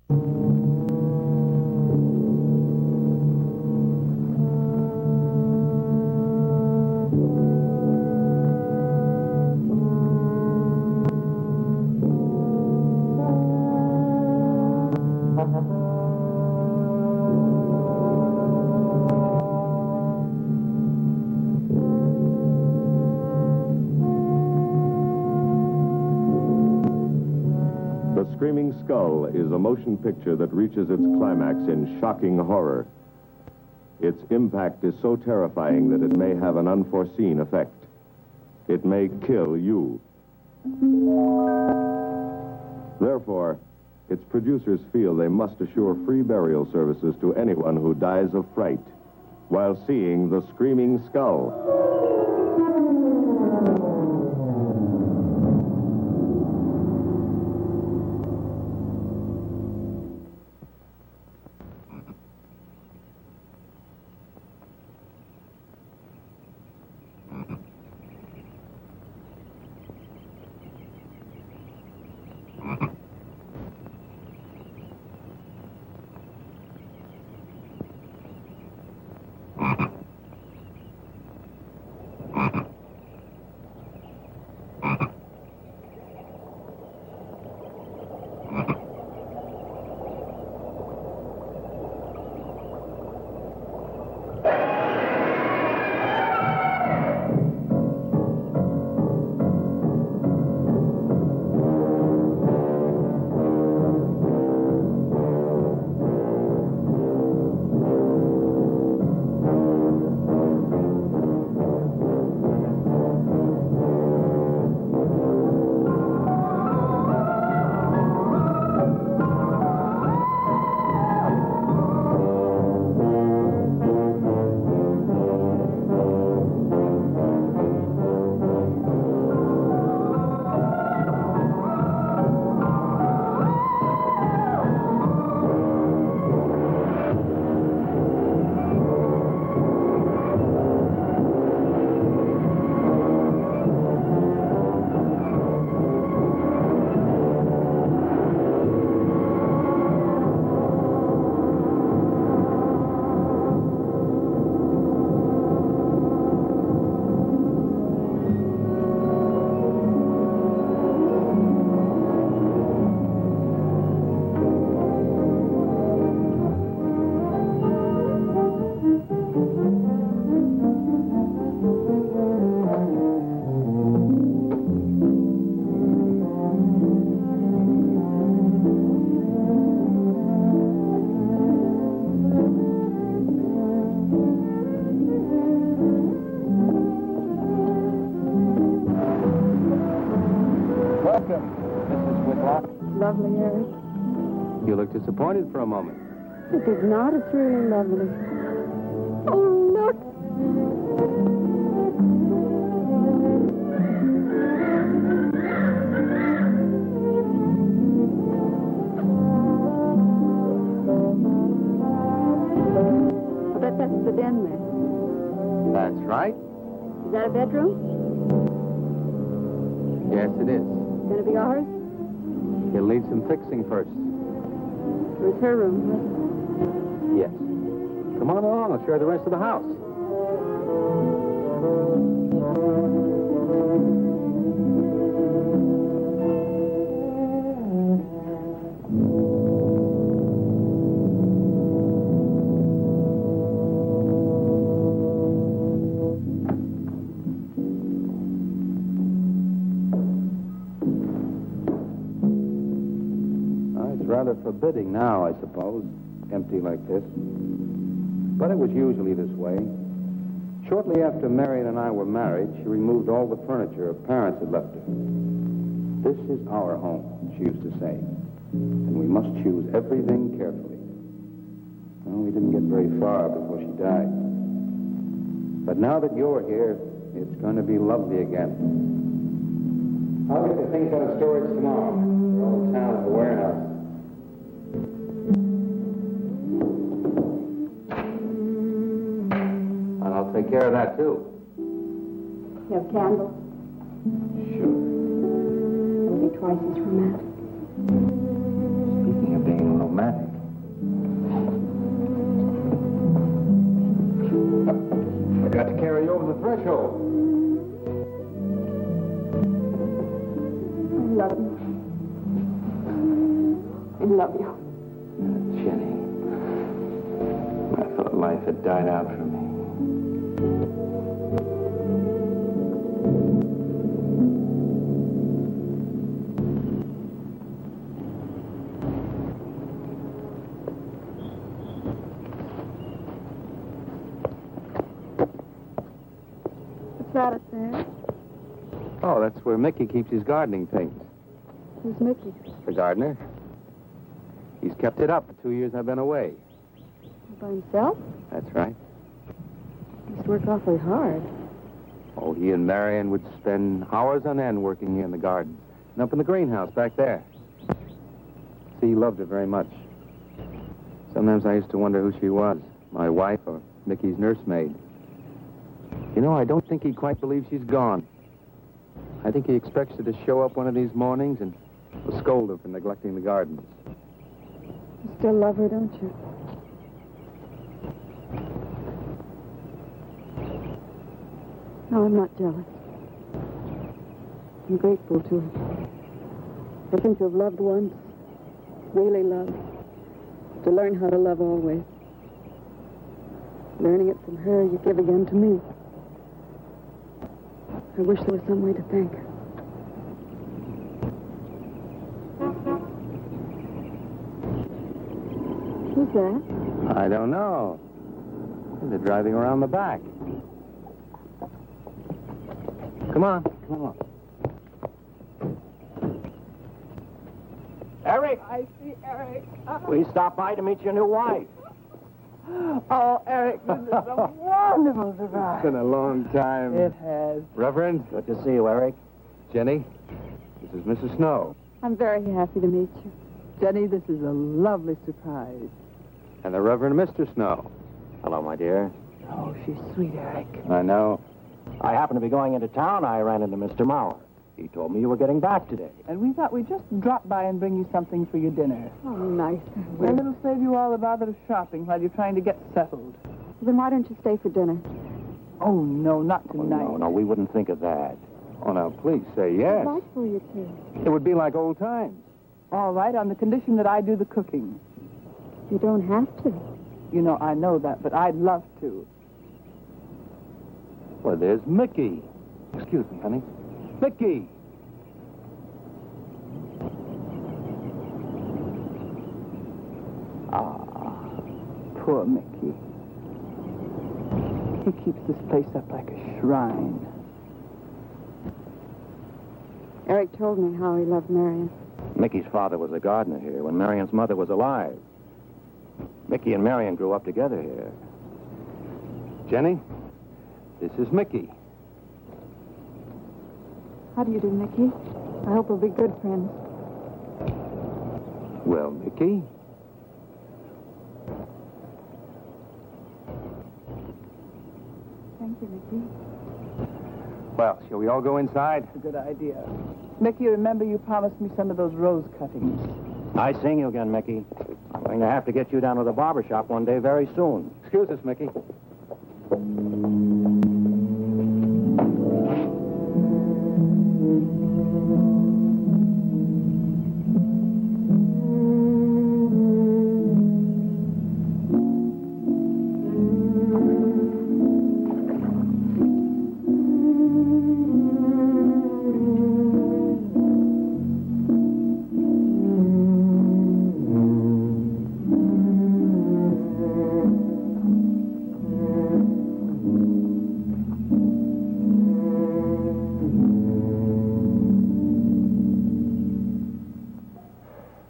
The Screaming Skull is a motion picture that reaches its climax in shocking horror. Its impact is so terrifying that it may have an unforeseen effect. It may kill you. Therefore, its producers feel they must assure free burial services to anyone who dies of fright while seeing The Screaming Skull. Lovely, Harry. You look disappointed for a moment. It is not. It's really lovely. Oh, look. I bet that's the den there. That's right. Is that a bedroom? Yes, it is. Gonna be ours? It'll need some fixing first. Where's her room? Yes. Come on along. I'll show you the rest of the house. Rather forbidding now, I suppose, empty like this. But it was usually this way. Shortly after Marion and I were married, she removed all the furniture her parents had left her. This is our home, she used to say, and we must choose everything carefully. Well, we didn't get very far before she died. But now that you're here, it's going to be lovely again. I'll get the things out of storage tomorrow. The old town is a warehouse. Take care of that, too. You have candles? Sure. It'll be twice as romantic. Speaking of being romantic, romantic. Forgot to carry you over the threshold. I love you. I love you. Jenny. I thought life had died out for me. What's that up there? Oh, that's where Mickey keeps his gardening things. Who's Mickey? The gardener. He's kept it up the 2 years I've been away. By himself? That's right. He must work awfully hard. Oh, he and Marion would spend hours on end working here in the garden. And up in the greenhouse back there. See, he loved her very much. Sometimes I used to wonder who she was, my wife or Mickey's nursemaid. You know, I don't think he quite believes she's gone. I think he expects her to show up one of these mornings and will scold her for neglecting the gardens. You still love her, don't you? No, I'm not jealous. I'm grateful to her. I think to have loved once, really loved, to learn how to love always. Learning it from her, you give again to me. I wish there was some way to thank her. Who's that? I don't know. They're driving around the back. Come on, come on. Eric, I see Eric. we stopped by to meet your new wife. Oh, Eric, this is a wonderful It's surprise. been a long time. It has. Reverend, Good to see you, Eric. Jenny, this is Mrs. Snow. I'm very happy to meet you. Jenny, this is a lovely surprise. And the Reverend Mr. Snow. Hello, my dear. Oh, she's sweet, Eric. I know. I happened to be going into town. I ran into Mr. Mauer. He told me you were getting back today. And we thought we'd just drop by and bring you something for your dinner. Oh, nice. And it'll save you all the bother of shopping while you're trying to get settled. Then why don't you stay for dinner? Oh, no, not Oh, tonight. no, we wouldn't think of that. Oh, now, please say yes. I'd like for you to. It would be like old times. All right, on the condition that I do the cooking. You don't have to. You know, I know that, but I'd love to. Well, there's Mickey. Excuse me, honey. Mickey! Poor Mickey. He keeps this place up like a shrine. Eric told me how he loved Marion. Mickey's father was a gardener here when Marion's mother was alive. Mickey and Marion grew up together here. Jenny, this is Mickey. How do you do, Mickey? I hope we'll be good friends. Well, Mickey, Thank you, Mickey. well, shall we all go inside? It's a good idea. Mickey, remember you promised me some of those rose cuttings. I sing you again, Mickey. I'm going to have to get you down to the barber shop one day very soon. Excuse us, Mickey.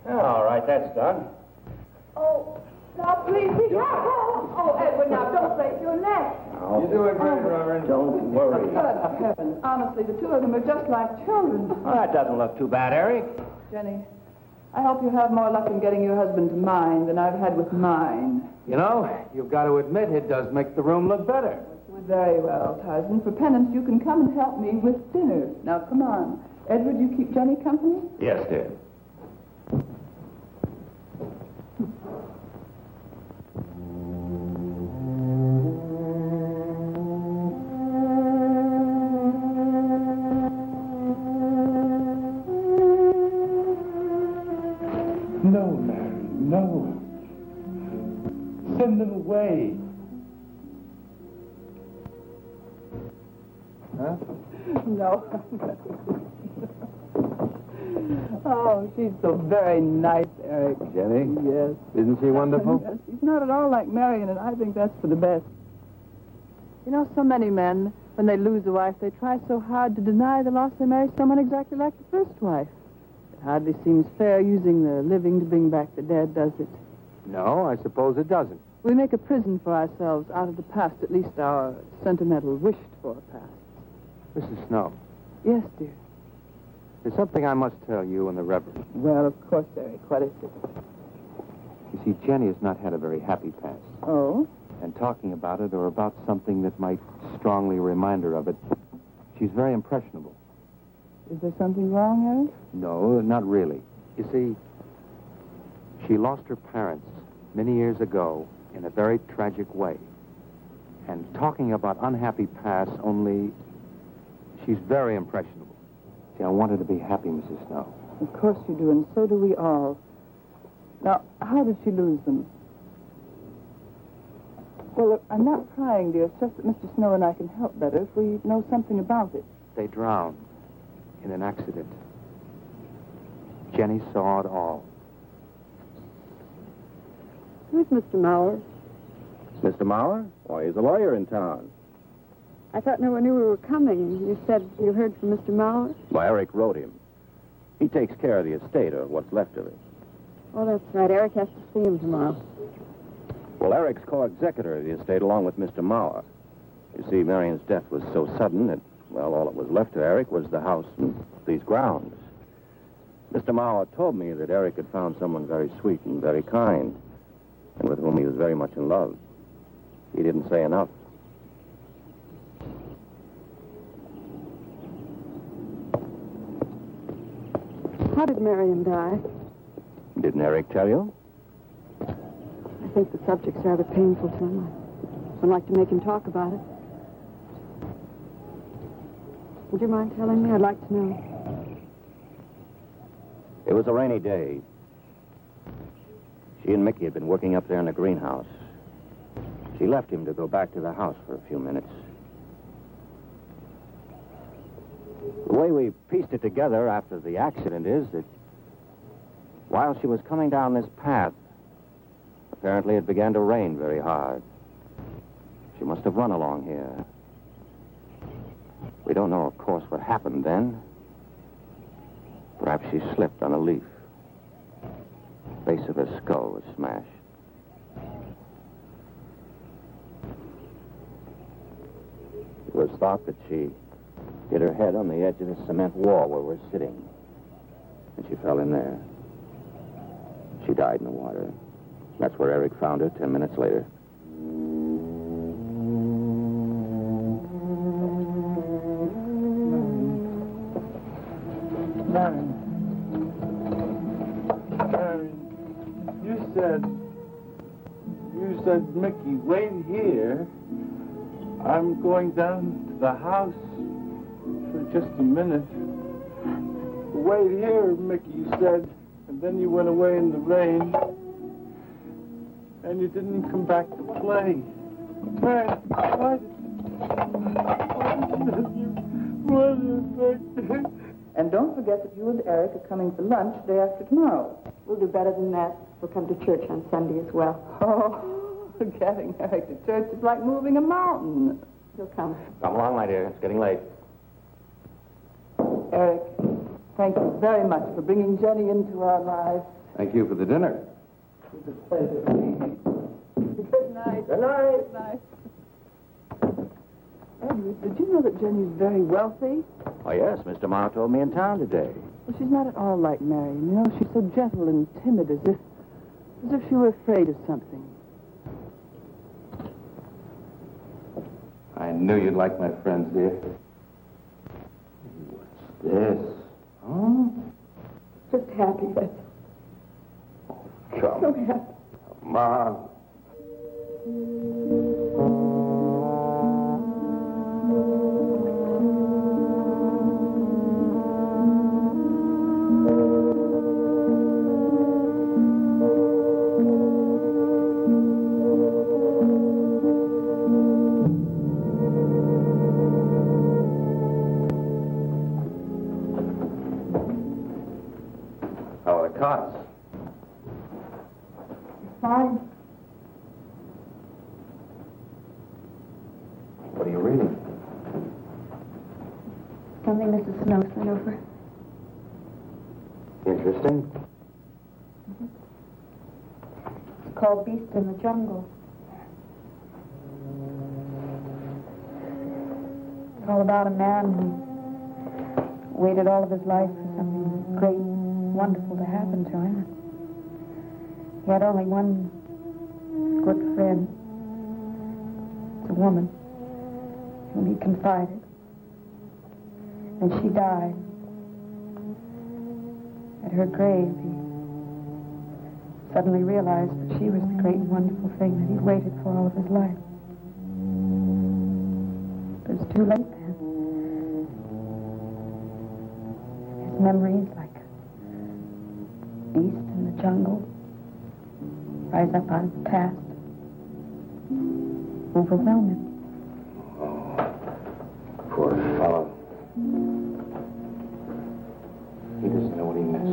All right, that's done. Oh, now please be careful. Oh, Edward, now don't break your neck. You're doing great, Reverend. Don't worry. Good heavens. Honestly, the two of them are just like children. Well, that doesn't look too bad, Eric. Jenny, I hope you have more luck in getting your husband to mine than I've had with mine. You know, you've got to admit it does make the room look better. Very well, Tarzan. For penance, you can come and help me with dinner. Now, come on. Edward, you keep Jenny company? Yes, dear. No, Mary, no. Send them away. Huh? No. Oh, she's so very nice, Eric. Jenny? Yes. Isn't she wonderful? Yes, she's not at all like Marion, and I think that's for the best. You know, so many men, when they lose a wife, they try so hard to deny the loss they marry someone exactly like the first wife. It hardly seems fair using the living to bring back the dead, does it? No, I suppose it doesn't. We make a prison for ourselves out of the past, at least our sentimental, wished-for past. Mrs. Snow, Yes, dear. there's something I must tell you and the Reverend. Well, of course, Eric. What is it? You see, Jenny has not had a very happy past. Oh? And talking about it or about something that might strongly remind her of it, she's very impressionable. Is there something wrong, Eric? No, not really. You see, she lost her parents many years ago in a very tragic way. And talking about unhappy past only, she's very impressionable. See, I want her to be happy, Mrs. Snow. Of course you do, and so do we all. Now, how did she lose them? Well, look, I'm not prying, dear. It's just that Mr. Snow and I can help better if we know something about it. They drowned in an accident. Jenny saw it all. Who's Mr. Mauer? Mr. Mauer? Why, he's a lawyer in town. I thought no one knew we were coming. You said you heard from Mr. Mauer? Well, Eric wrote him. He takes care of the estate, or what's left of it. Oh, that's right. Eric has to see him tomorrow. Well, Eric's co-executor of the estate along with Mr. Mauer. You see, Marion's death was so sudden that, well, all that was left to Eric was the house and these grounds. Mr. Mauer told me that Eric had found someone very sweet and very kind, and with whom he was very much in love. He didn't say enough. How did Marion die? Didn't Eric tell you? I think the subject's rather painful to him. I don't like to make him talk about it. Would you mind telling me? I'd like to know. It was a rainy day. She and Mickey had been working up there in the greenhouse. She left him to go back to the house for a few minutes. The way we pieced it together after the accident is that while she was coming down this path, apparently it began to rain very hard. She must have run along here. We don't know, of course, what happened then. Perhaps she slipped on a leaf. The base of her skull was smashed. It was thought that she hit her head on the edge of the cement wall where we're sitting. And she fell in there. She died in the water. That's where Eric found her 10 minutes later. Marion, you said, Mickey, wait here. I'm going down to the house for just a minute. Wait here, Mickey, you said. And then you went away in the rain. And you didn't come back to play. Marion, what? And don't forget that you and Eric are coming for lunch day after tomorrow. We'll do better than that. We'll come to church on Sunday as well. Oh, getting Eric to church is like moving a mountain. He'll come. Come along, my dear. It's getting late. Eric, thank you very much for bringing Jenny into our lives. Thank you for the dinner. It was a pleasure. Good night. Good night. Good night. Edward, did you know that Jenny's very wealthy? Oh, yes. Mr. Mauer told me in town today. Well, she's not at all like Marion. You know, she's so gentle and timid, as if she were afraid of something. I knew you'd like my friends, dear. What's this? Huh? Just happy, that's Come so happy. on. cots. Fine. What are you reading? Something Mrs. Snow sent over. Interesting. It's called Beast in the Jungle. It's all about a man who waited all of his life for something great, wonderful to happen to him. He had only one good friend. It's a woman whom he confided. And she died. At her grave, he suddenly realized that she was the great and wonderful thing that he'd waited for all of his life. But it was too late then. His memories, like a beast in the jungle, rise up out of the past, overwhelm him. Poor fellow. He doesn't know what he missed.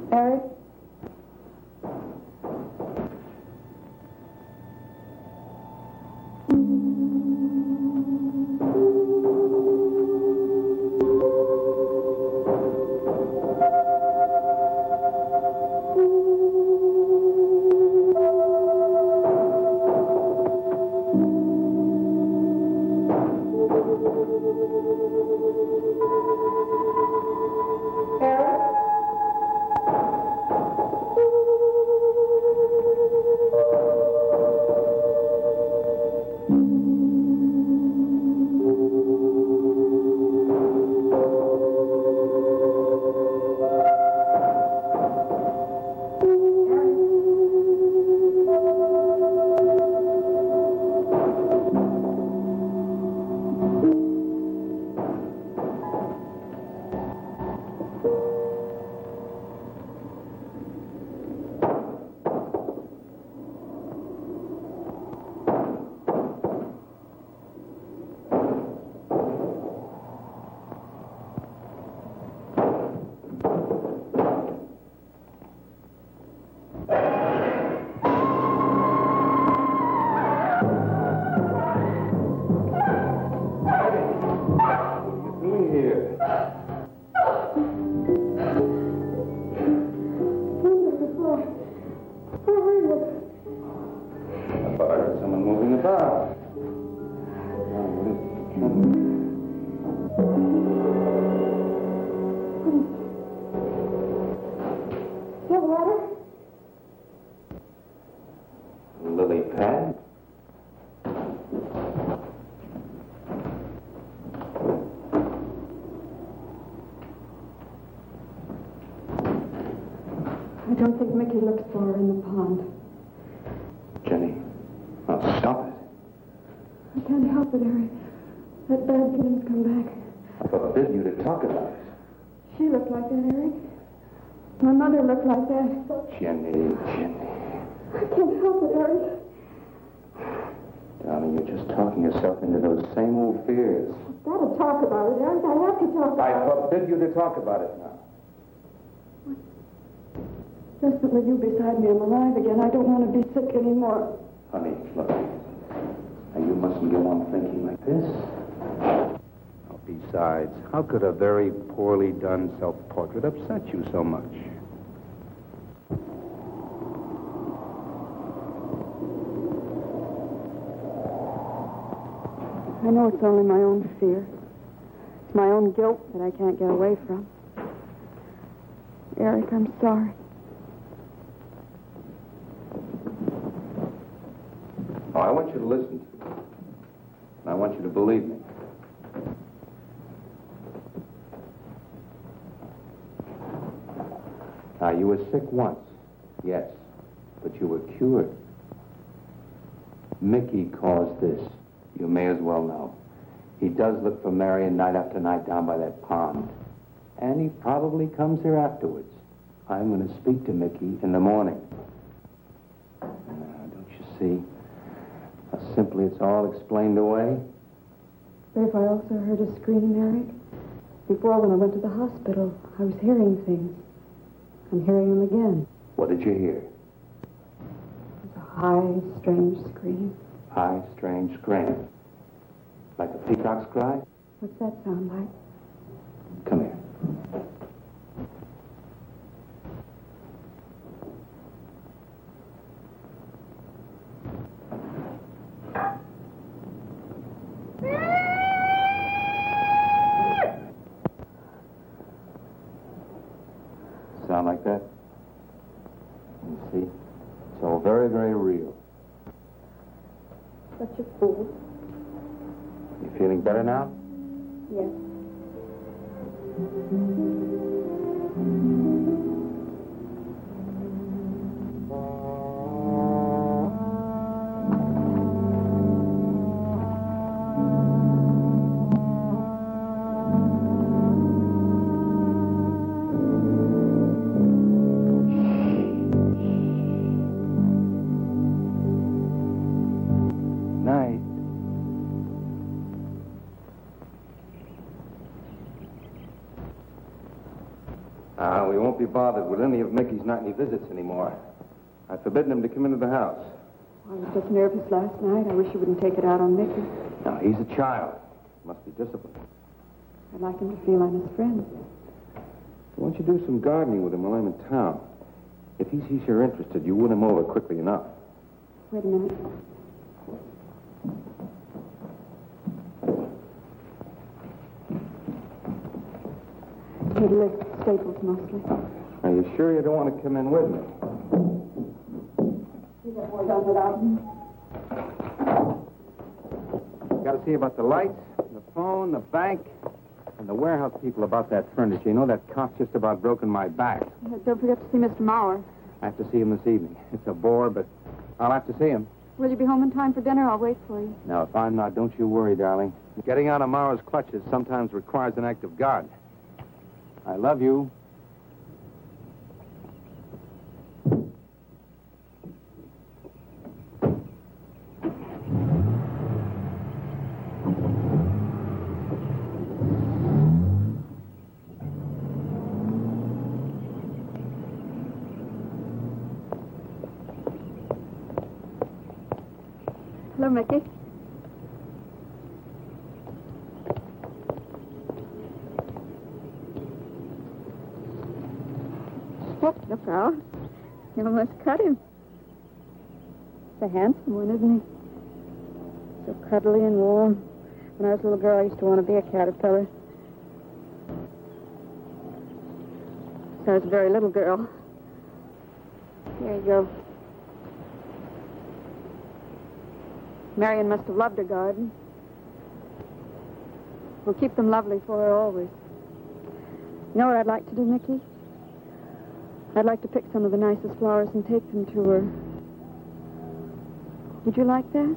Eric? Lily pad? I don't think Mickey looks for her in the pond. Jenny, now stop it. I can't help it, Eric. That bad feeling's come back. I forbid you to talk about it. She looked like that, Eric. My mother looked like that. Jenny. I can't help it, Eric. Darling, you're just talking yourself into those same old fears. I've got to talk about it, Eric. I have to talk about it. I forbid you to talk about it now. Just that with you beside me, I'm alive again. I don't want to be sick anymore. Honey, look. Now, you mustn't go on thinking like this. Besides, how could a very poorly done self-portrait upset you so much? I know it's only my own fear. It's my own guilt that I can't get away from. Eric, I'm sorry. Oh, I want you to listen to me. I want you to believe me. Now, you were sick once, yes, but you were cured. Mickey caused this. You may as well know. He does look for Marion night after night down by that pond. And he probably comes here afterwards. I'm going to speak to Mickey in the morning. Now, don't you see how simply it's all explained away? But if I also heard a scream, Eric, before when I went to the hospital, I was hearing things. I'm hearing them again. What did you hear? It was a high, strange scream. High, strange scream. Like a peacock's cry? What's that sound like? Come here. Sound like that? You see? It's all very, very real. Such a fool. You feeling better now? Yes. Night. We won't be bothered with any of Mickey's nightly visits anymore. I've forbidden him to come into the house. I was just nervous last night. I wish you wouldn't take it out on Mickey. No, he's a child. Must be disciplined. I'd like him to feel I'm his friend. Why don't you do some gardening with him while I'm in town? If he sees you're interested, you win him over quickly enough. Wait a minute. He lives at Staples mostly. Are you sure you don't want to come in with me? You got more done without him? Got to see about the lights, the phone, the bank, and the warehouse people about that furniture. You know, that cop's just about broken my back. Don't forget to see Mr. Maurer. I have to see him this evening. It's a bore, but I'll have to see him. Will you be home in time for dinner? I'll wait for you. Now, if I'm not, don't you worry, darling. Getting out of Maurer's clutches sometimes requires an act of God. I love you. Hello, Mickey. Look out. You almost cut him. He's a handsome one, isn't he? So cuddly and warm. When I was a little girl, I used to want to be a caterpillar. So I was a very little girl. Here you go. Marion must have loved her garden. We'll keep them lovely for her always. You know what I'd like to do, Mickey? I'd like to pick some of the nicest flowers and take them to her. Would you like that?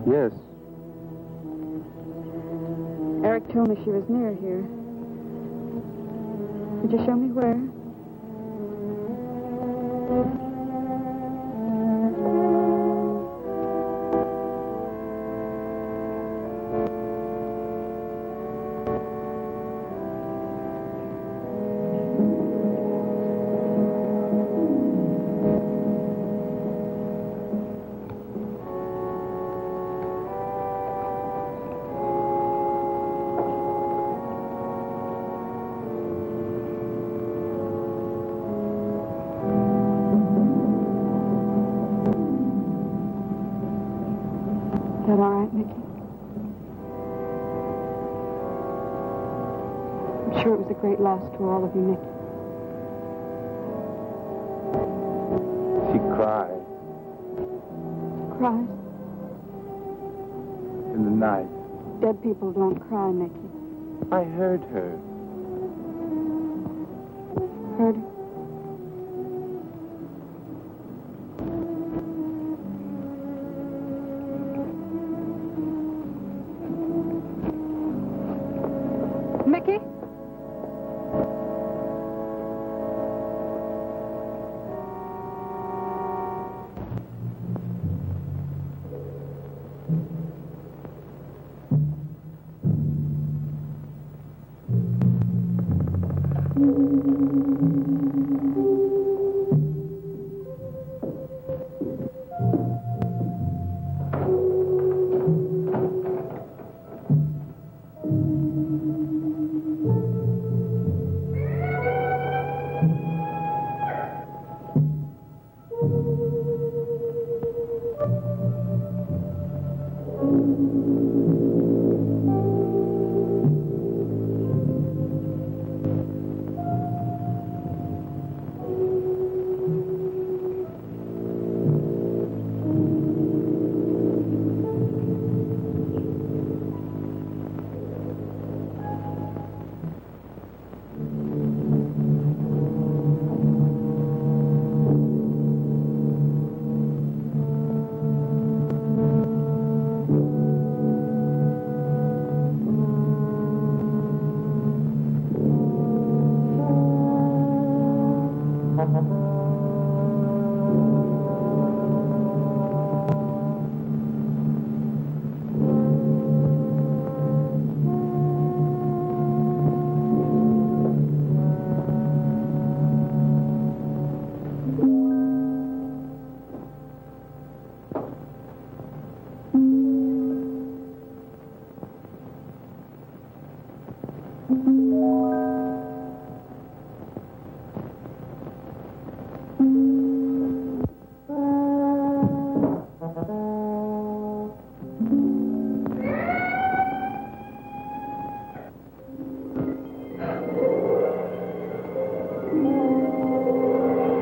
Yes. Eric told me she was near here. Could you show me where? Is that all right, Mickey? I'm sure it was a great loss to all of you, Mickey. She cried. Cried? in the night. Dead people don't cry, Mickey. I heard her. Heard her? Mickey?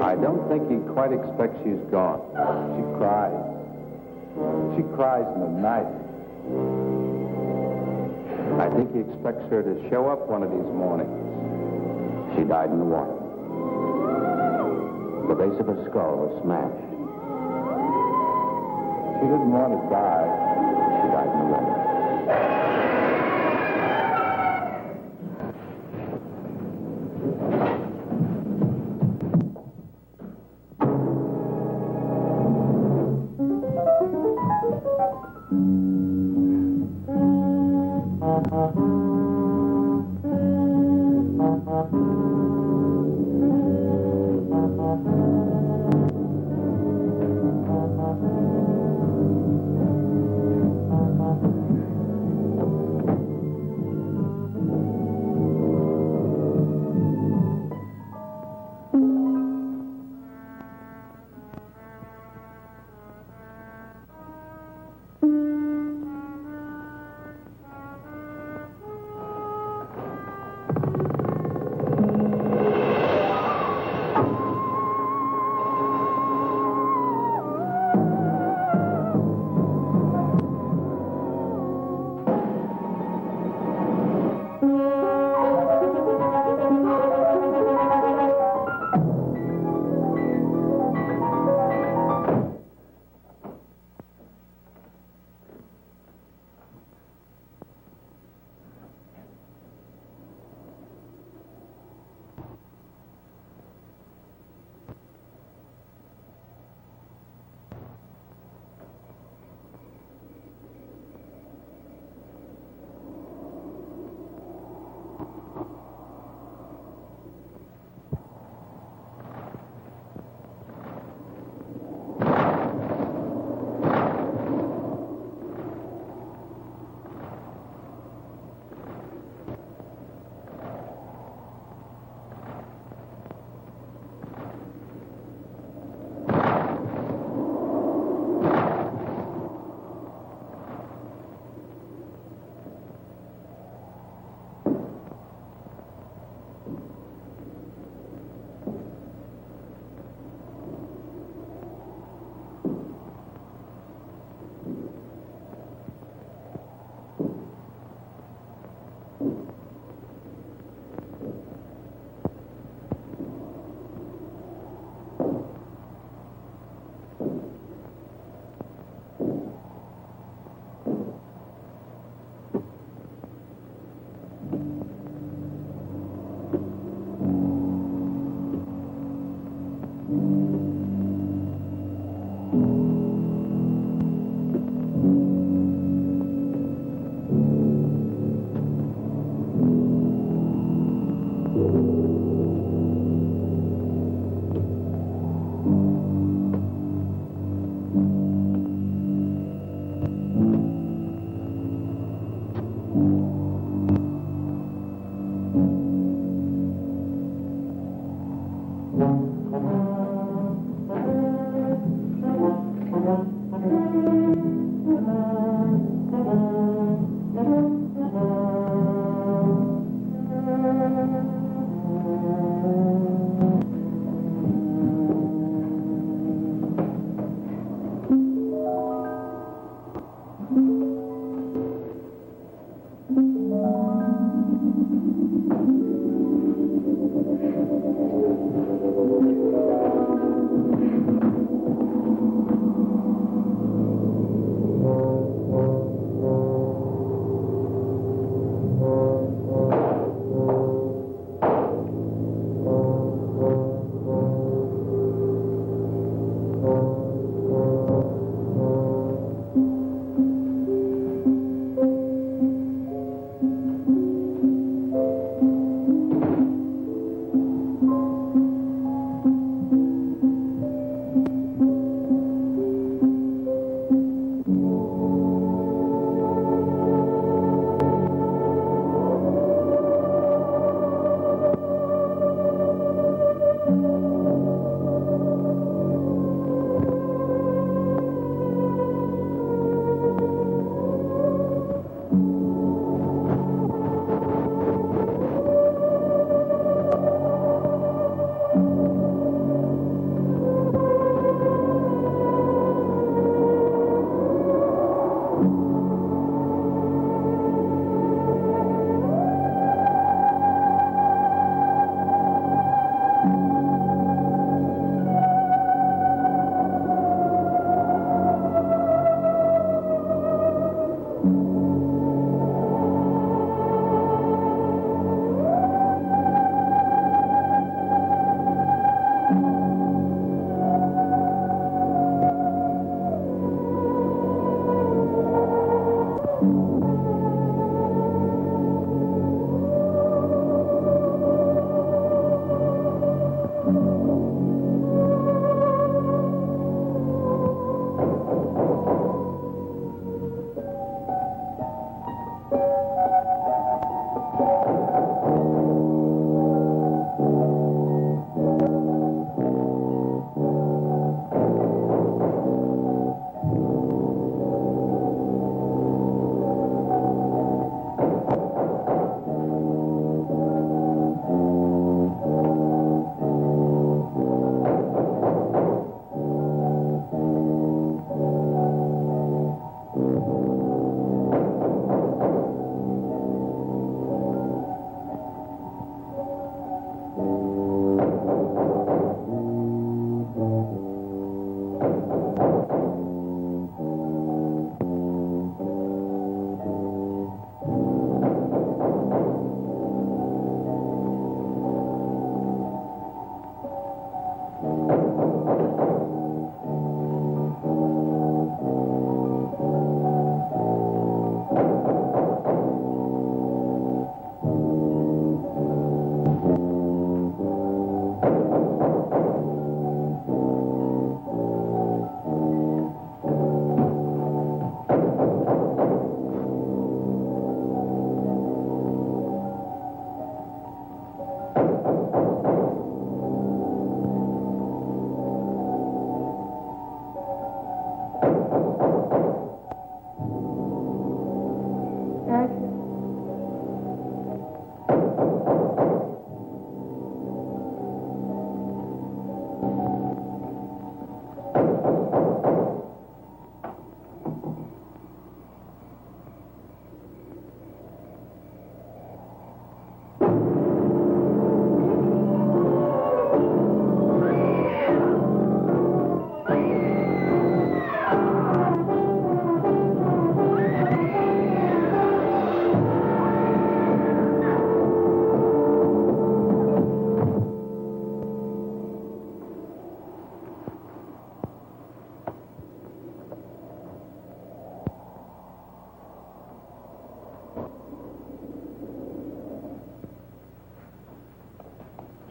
I don't think he quite expects she's gone. She cries. She cries in the night. I think he expects her to show up one of these mornings. She died in the water. The base of her skull was smashed. She didn't want to die. She died in the water.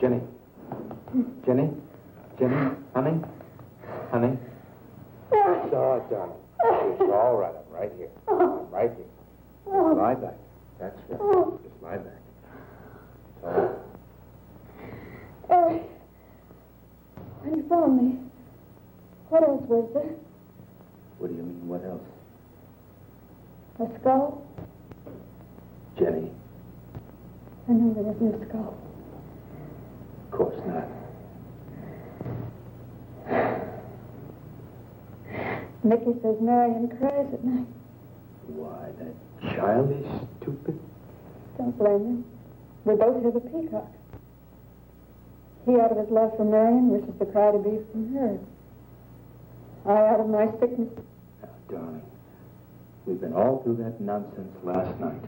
Jenny. Jenny? Jenny? Honey? Honey? So, darling. It's all right. I'm right here. I'm right here. Just lie back. That's right. Just lie back. It's all right. Eric, when you found me, what else was there? What else. A skull? Jenny, I know there wasn't a skull. of course not. Mickey says Marion cries at night. Why, that childish, stupid... Don't blame him. We both hear the peacock. He out of his love for Marion wishes the cry to be from her. I out of my sickness. Now, darling, we've been all through that nonsense last night.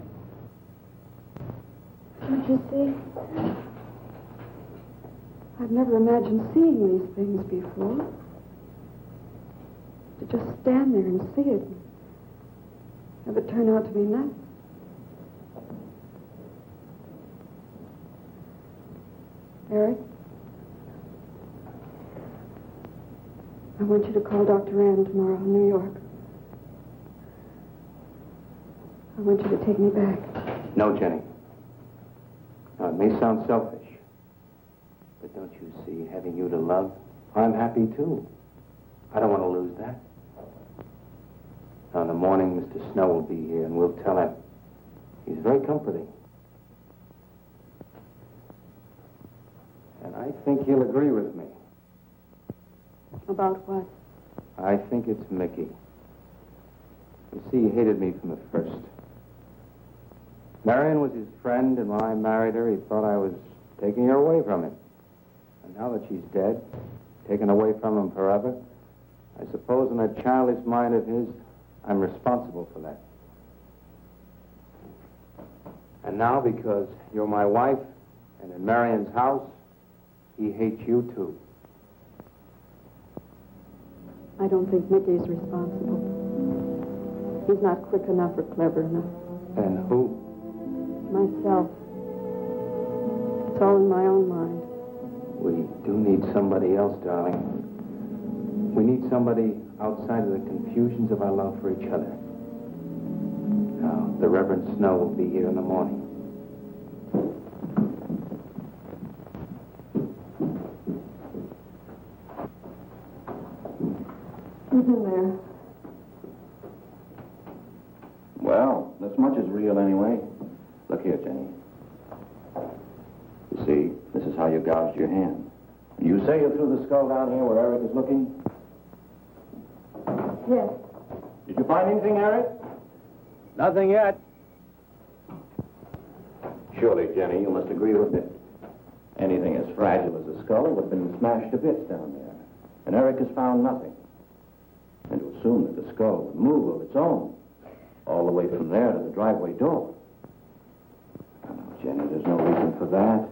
Don't you see? I've never imagined seeing these things before. To just stand there and see it and have it turn out to be nothing. Eric, I want you to call Dr. Ann tomorrow in New York. I want you to take me back. No, Jenny. Now, it may sound selfish, but don't you see, having you to love, I'm happy too. I don't want to lose that. Now, in the morning, Mr. Snow will be here, and we'll tell him. He's very comforting. And I think he'll agree with me. About what? I think it's Mickey. You see, he hated me from the first. Marion was his friend, and when I married her, he thought I was taking her away from him. And now that she's dead, taken away from him forever, I suppose in that childish mind of his, I'm responsible for that. And now, because you're my wife, and in Marion's house, he hates you too. I don't think Mickey's responsible. He's not quick enough or clever enough. And who? Myself. It's all in my own mind. We do need somebody else, darling. We need somebody outside of the confusions of our love for each other. Now, the Reverend Snow will be here in the morning. Who's in there? Well, this much is real anyway. Look here, Jenny. You see, this is how you gouged your hand. You say you threw the skull down here where Eric is looking? Yes. Did you find anything, Eric? Nothing yet. Surely, Jenny, you must agree with me. Anything as fragile as a skull would have been smashed to bits down there. And Eric has found nothing. And to assume that the skull would move of its own, all the way from there to the driveway door. Oh, no, Jenny, there's no reason for that.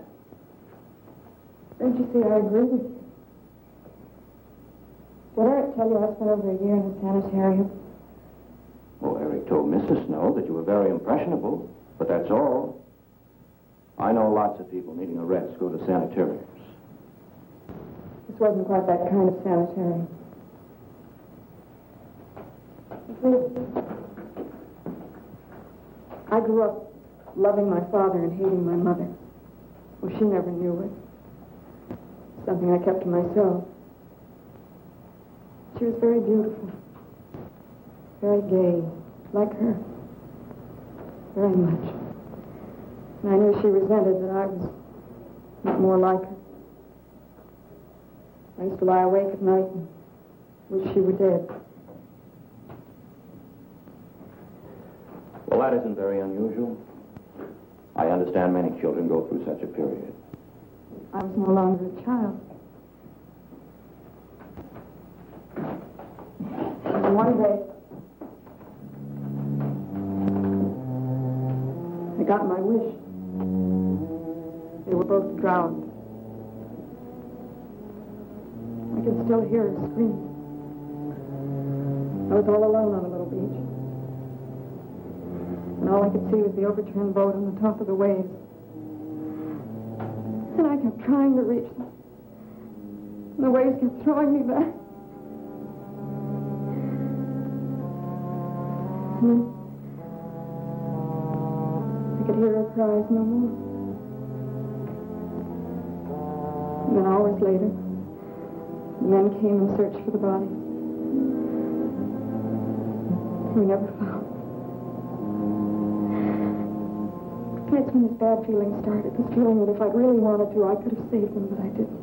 Don't you see, I agree with you. Did Eric tell you I spent over a year in the sanitarium? Oh, Eric told Mrs. Snow that you were very impressionable, but that's all. I know lots of people needing a rest go to sanitariums. This wasn't quite that kind of sanitarium. I grew up loving my father and hating my mother. Well, she never knew it. Something I kept to myself. She was very beautiful. Very gay, like her. Very much. And I knew she resented that I was not more like her. I used to lie awake at night and wish she were dead. Well, that isn't very unusual. I understand many children go through such a period. I was no longer a child. And one day, I got my wish. They were both drowned. I can still hear her scream. I was all alone on a little beach. And all I could see was the overturned boat on the top of the waves. And I kept trying to reach them. And the waves kept throwing me back. And then I could hear her cries no more. And then hours later, the men came and searched for the body. we never found. That's when this bad feeling started. This feeling that if I'd really wanted to, I could have saved them, but I didn't.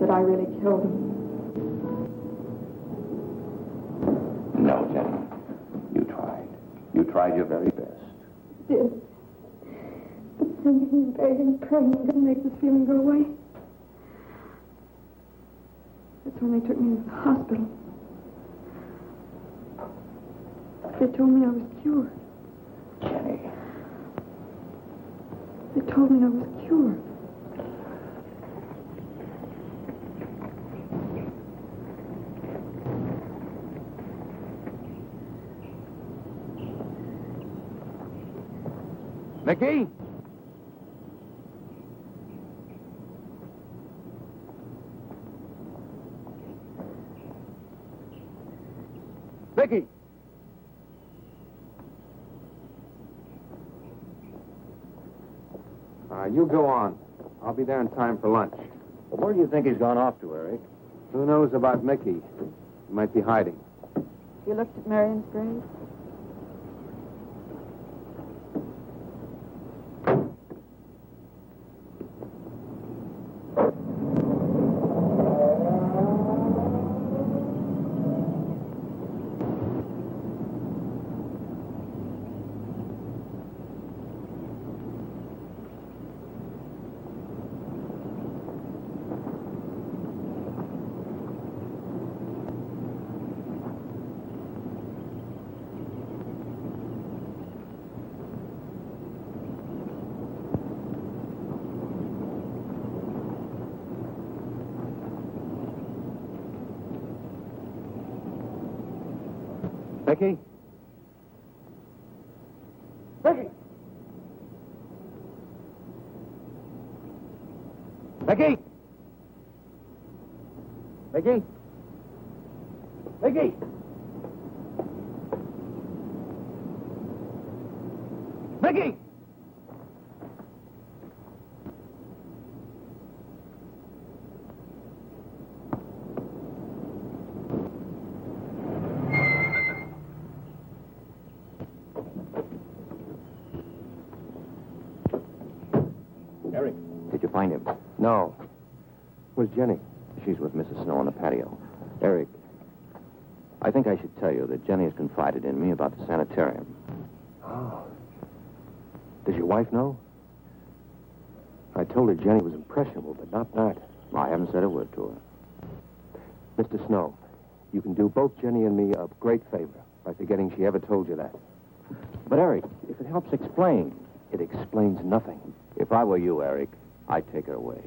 That I really killed them. No, Jenny. You tried. You tried your very best. I did. But singing and begging and praying didn't make this feeling go away. That's when they took me to the hospital. They told me I was cured. Jenny. They told me I was cured. Mickey? Mickey! You go on. I'll be there in time for lunch. Well, where do you think he's gone off to, Eric? Who knows about Mickey? He might be hiding. You looked at Marion's grave? Mickey? Mickey! Mickey! Mickey? Mickey! Mickey! Eric, did you find him? No. Where's Jenny? She's with Mrs. Snow on the patio. Eric, I think I should tell you that Jenny has confided in me about the sanitarium. Oh. Does your wife know? I told her Jenny was impressionable, but not that. I haven't said a word to her. Mr. Snow, you can do both Jenny and me a great favor by forgetting she ever told you that. But, Eric, if it helps explain. It explains nothing. If I were you, Eric, I'd take her away.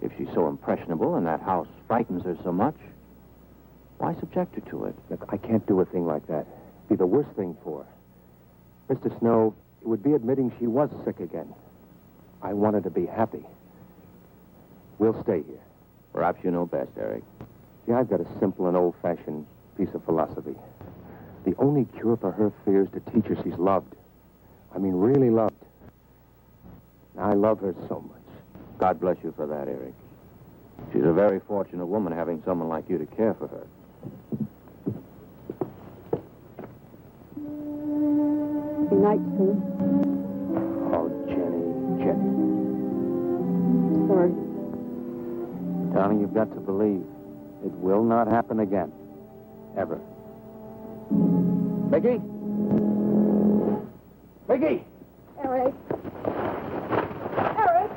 If she's so impressionable and that house frightens her so much, why subject her to it? Look, I can't do a thing like that. It'd be the worst thing for her. Mr. Snow, it would be admitting she was sick again. I want her to be happy. We'll stay here. Perhaps you know best, Eric. See, I've got a simple and old-fashioned piece of philosophy. The only cure for her fear is to teach her she's loved. I mean, really loved. I love her so much. God bless you for that, Eric. She's a very fortunate woman having someone like you to care for her. Good night, Sue. Oh, Jenny. Sorry. Darling, you've got to believe it will not happen again. Ever. Mickey? Mickey! Eric. Eric!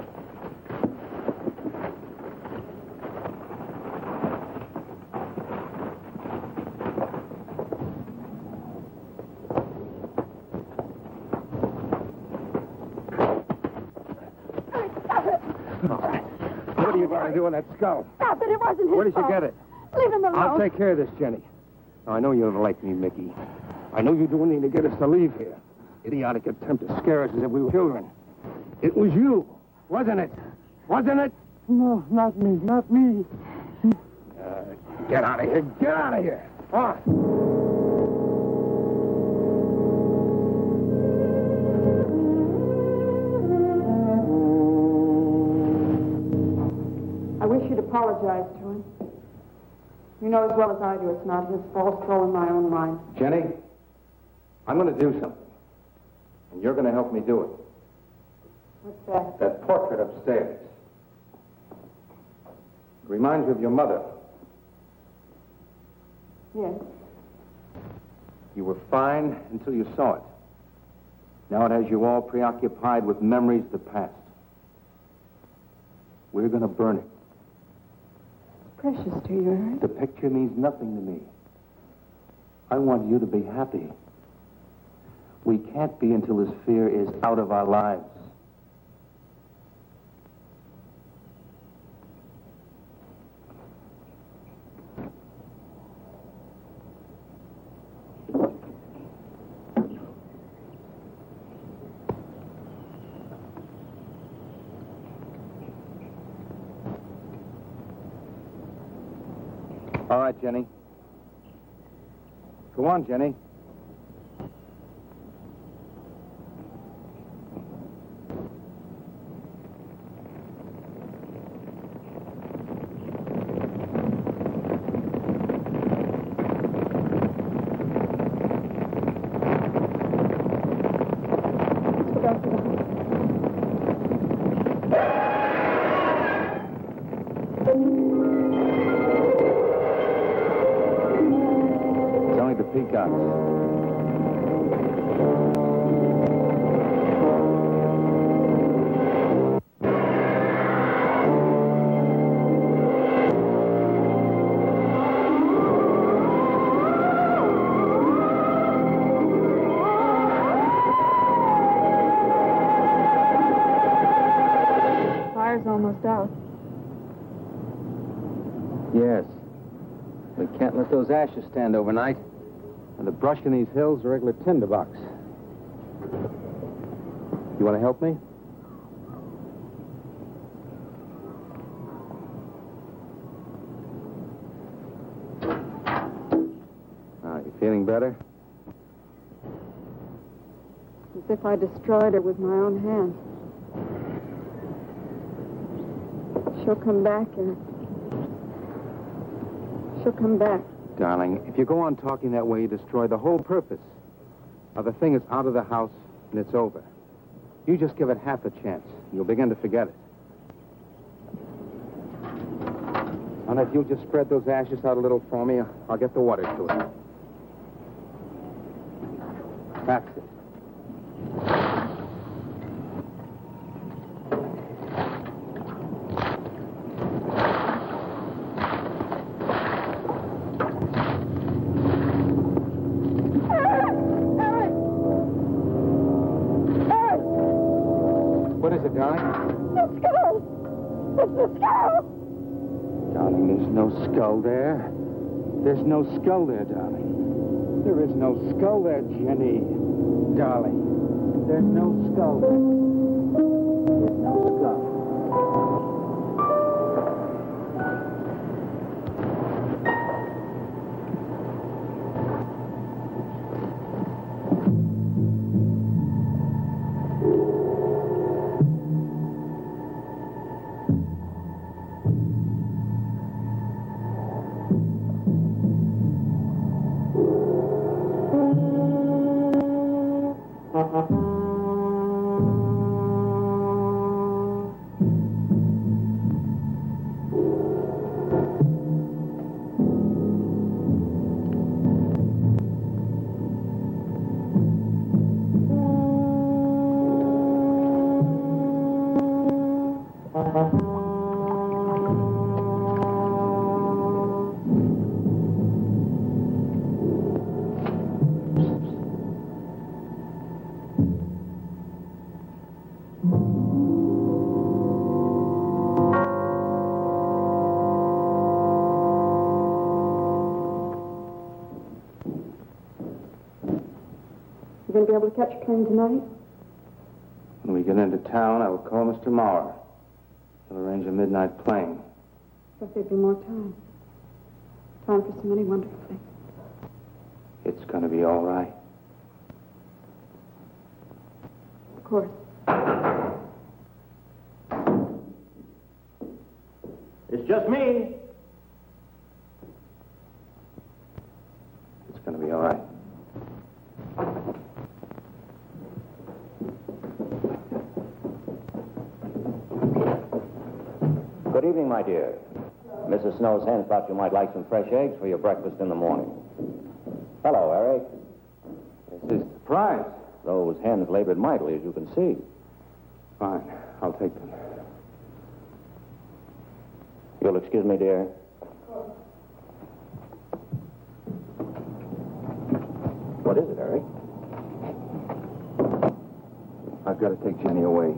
Stop it! All right. What are you going to do with that skull? Stop it! It wasn't his Where did you fault. get it? Leave him alone. I'll take care of this, Jenny. Now, I know you don't like me, Mickey. I know you do anything to get us to leave here. Idiotic attempt to scare us as if we were children. It was you, wasn't it? Wasn't it? No, not me, not me. Get out of here. Get out of here. On. I wish you'd apologize to him. You know as well as I do it's not his fault. It's all in my own mind. Jenny, I'm going to do something. And you're going to help me do it. What's that? That portrait upstairs. It reminds you of your mother. Yes. You were fine until you saw it. Now it has you all preoccupied with memories of the past. We're going to burn it. It's precious to you, Eric. The picture means nothing to me. I want you to be happy. We can't be until this fear is out of our lives. All right, Jenny. Go on, Jenny. It's only the peacocks. Fire's almost out. Yes. We can't let those ashes stand overnight. And the brush in these hills are regular tinderbox. You want to help me? You feeling better? As if I destroyed her with my own hands. She'll come back, Eric. She'll come back. Darling, if you go on talking that way, you destroy the whole purpose. Now, the thing is out of the house, and it's over. You just give it half a chance, and you'll begin to forget it. And if you'll just spread those ashes out a little for me, I'll get the water to it. That's it. What is it, darling? The skull! It's the skull! Darling, there's no skull there. There's no skull there, darling. There is no skull there, Jenny. Darling, there's no skull there. There's no skull. You going to be able to catch a train tonight? When we get into town, I will call Mr. Maurer. He'll arrange a midnight plane. Thought there'd be more time. Time for so many wonderful things. It's going to be all right. Of course. It's just me. all right. Good evening, my dear. Mrs. Snow's hens thought you might like some fresh eggs for your breakfast in the morning. Hello, Eric. This is a surprise. Those hens labored mightily, as you can see. Fine. I'll take them. You'll excuse me, dear. What is it, Eric? I've got to take Jenny away.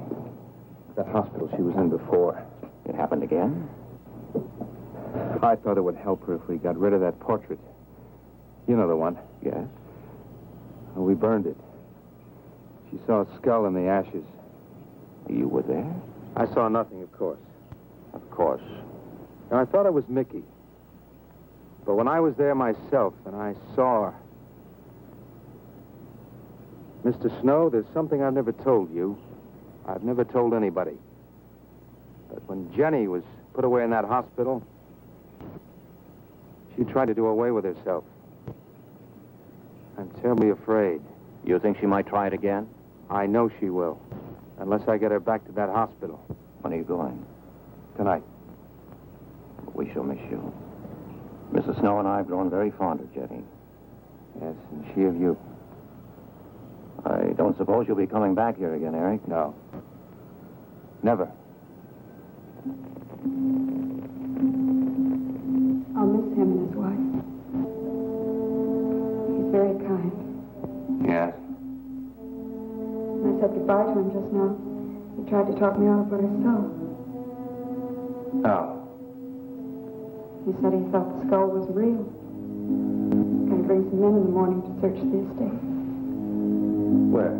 That hospital she was in before. It happened again? I thought it would help her if we got rid of that portrait. You know the one. Yes. Well, we burned it. She saw a skull in the ashes. You were there? I saw nothing, of course. Of course. And I thought it was Mickey. But when I was there myself and I saw her... Mr. Snow, there's something I've never told you. I've never told anybody. But when Jenny was put away in that hospital, she tried to do away with herself. I'm terribly afraid. You think she might try it again? I know she will. Unless I get her back to that hospital. When are you going? Tonight. We shall miss you. Mrs. Snow and I have grown very fond of Jenny. Yes, and she of you. I don't suppose you'll be coming back here again, Eric? No. Never. I'll miss him and his wife. He's very kind. Yes. When I said goodbye to him just now, he tried to talk me out of what I saw. Oh. He said he thought the skull was real. He's going to bring some men in the morning to search the estate. Where?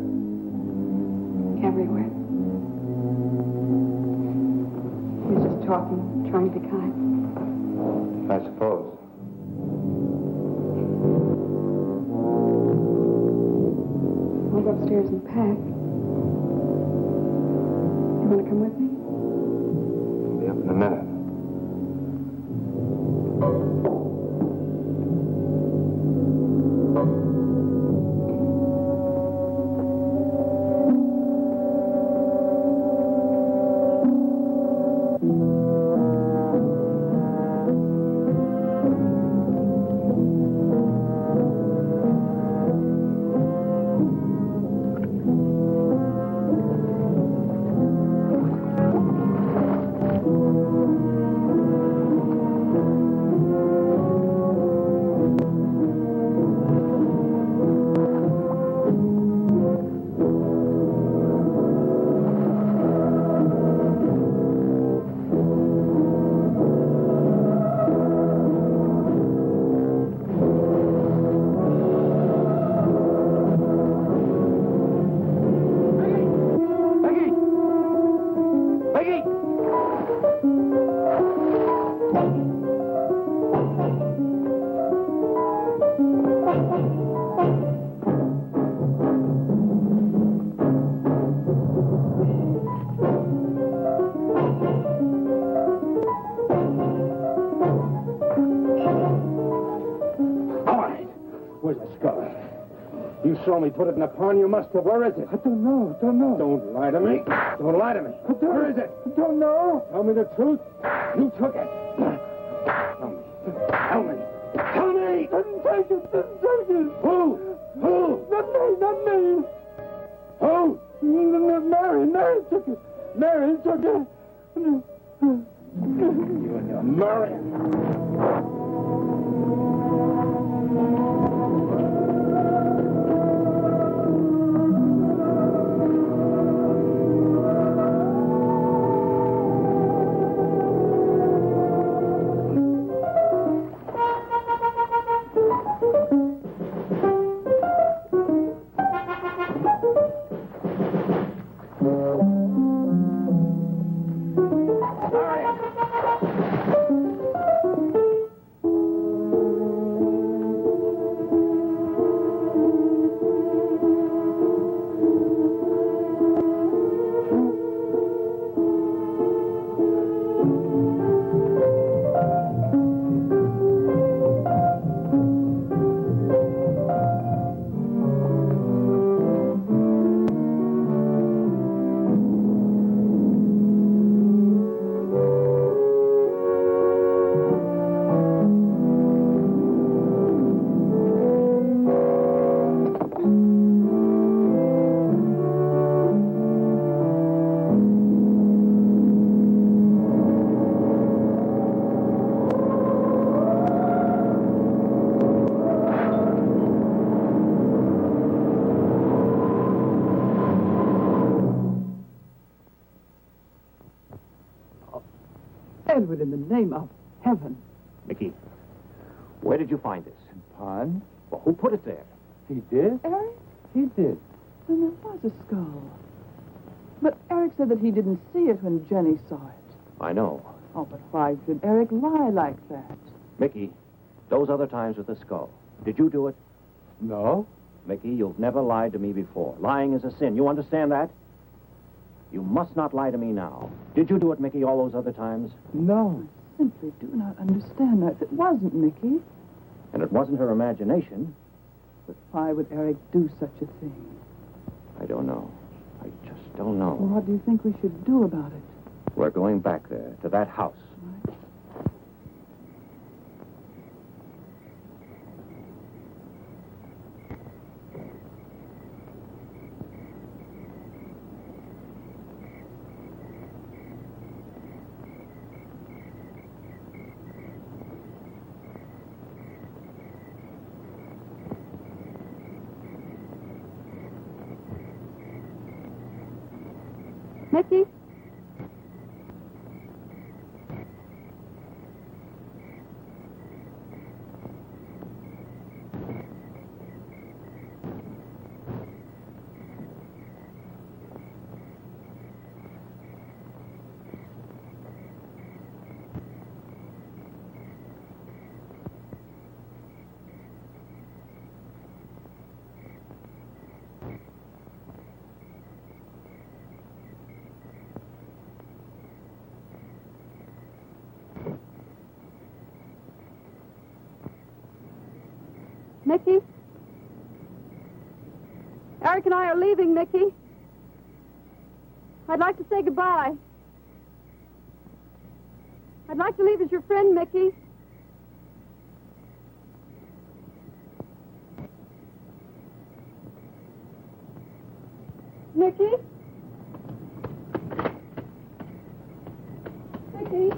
Everywhere. He was just talking, trying to be kind. I suppose. I'll go upstairs and pack. You want to come with me? I'll be up in a minute. You saw me put it in a pond. You must have. Where is it? I don't know. Don't lie to me. Don't lie to me. Where is it? I don't know. Tell me the truth. You took it. Tell me. Tell me. Didn't take it. Who? Not me. Who? Mary took it. Mary took it. You and your Mary. Edward, in the name of heaven. Mickey, where did you find this? Pond? Well, who put it there? He did? Eric? He did. Then there was a skull. But Eric said that he didn't see it when Jenny saw it. I know. Oh, but why should Eric lie like that? Mickey, those other times with the skull. Did you do it? No. Mickey, you've never lied to me before. Lying is a sin. You understand that? You must not lie to me now. Did you do it, Mickey, all those other times? No. I simply do not understand that. It wasn't Mickey. And it wasn't her imagination. But why would Eric do such a thing? I don't know. I just don't know. Well, what do you think we should do about it? We're going back there, to that house. Right. Mickey? Mickey? Eric and I are leaving, Mickey. I'd like to say goodbye. I'd like to leave as your friend, Mickey. Mickey? Mickey?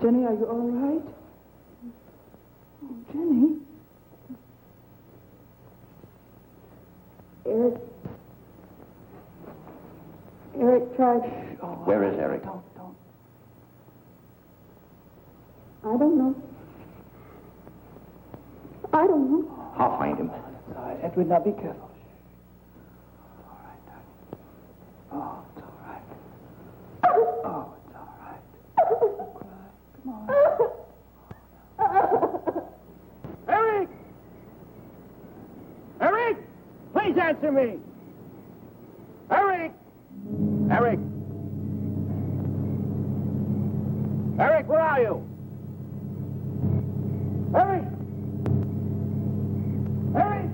Jenny, are you all right? Oh, Jenny. Eric tried. Where is Eric? Don't. I don't know. I don't know. I'll find him. It's all right, Edward. Now be careful. All right, darling. Oh, it's all right. Oh, it's all right. Don't cry. Come on. Eric! Eric! Please answer me! Eric! Eric! Eric, where are you? Eric! Eric!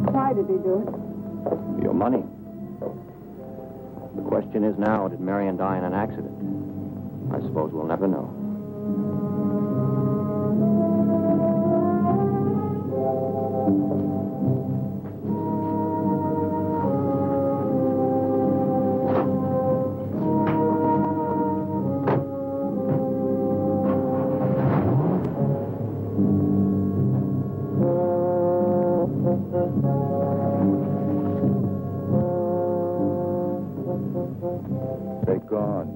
Why did he do it? Your money. The question is now, did Marion die in an accident? I suppose we'll never know. They're gone.